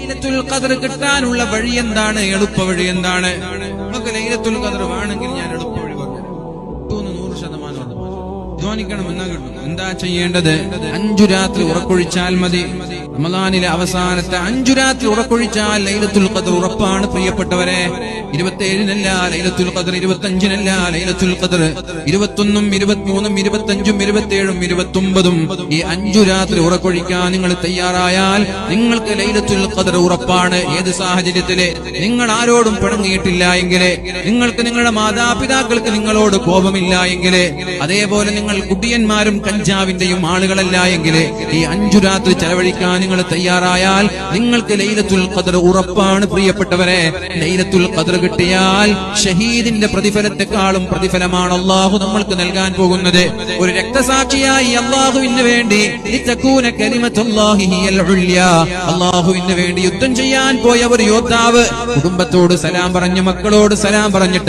ലൈലത്തുൽ ഖദ്ർ കിട്ടാനുള്ള വഴി എന്താണ്? എളുപ്പ വഴി എന്താണ്? നമുക്ക് ലൈലത്തുൽ ഖദ്ർ വേണമെങ്കിൽ ഞാൻ എളുപ്പ വഴി പറഞ്ഞു 100% ധ്വാനിക്കണം എന്നാ കിട്ടും. എന്താ ചെയ്യേണ്ടത്? 5 രാത്രി ഉറക്കൊഴിച്ചാൽ മതി. റമളാനിലെ അവസാനത്തെ 5 രാത്രി ഉറക്കൊഴിച്ചാൽ ലൈലത്തുൽ ഖദ്ർ ഉറപ്പാണ് പ്രിയപ്പെട്ടവരെ. 27-നല്ല ലൈലത്തുൽ ഖദ്ർ, 25-നല്ല ലൈലത്തുൽ ഖദ്ർ, 21-ഉം 23-ഉം 25-ഉം 27-ഉം 29-ഉം ഈ 5 രാത്രി ഉറക്കൊഴിക്കാൻ നിങ്ങൾ തയ്യാറായാൽ നിങ്ങൾക്ക് ലൈലത്തുൽ ഖദ്ർ ഉറപ്പാണ്. ഏത് സാഹചര്യത്തില്? നിങ്ങൾ ആരോടും പിണങ്ങിയിട്ടില്ല എങ്കില്, നിങ്ങൾക്ക് നിങ്ങളുടെ മാതാപിതാക്കൾക്ക് നിങ്ങളോട് കോപമില്ല എങ്കില്, അതേപോലെ നിങ്ങൾ കുടിയന്മാരും കഞ്ചാവിന്റെയും ആളുകളല്ല എങ്കില് ഈ 5 രാത്രി ചെലവഴിക്കാൻ നിങ്ങൾ തയ്യാറായാൽ നിങ്ങൾക്ക് ലൈലത്തുൽ ഖദ്ർ ഉറപ്പാണ് പ്രിയപ്പെട്ടവരെ. ലൈലത്തുൽ ഖദ്ർ കിട്ടിയാൽ ഷഹീദിന്റെ പ്രതിഫലത്തെക്കാളും പ്രതിഫലമാണ് അല്ലാഹു നമ്മൾക്ക് നൽകാൻ പോകുന്നത്. ഒരു രക്തസാക്ഷിയായി അല്ലാഹുവിന് വേണ്ടി ലിതകൂന കലിമത്തുല്ലാഹി ഹിയൽ ഉല്യാ, അല്ലാഹുവിന് വേണ്ടി യുദ്ധം ചെയ്യാൻ പോയ ഒരു യോദ്ധാവ് കുടുംബത്തോട് സലാം പറഞ്ഞു, മക്കളോട് സലാം പറഞ്ഞിട്ട്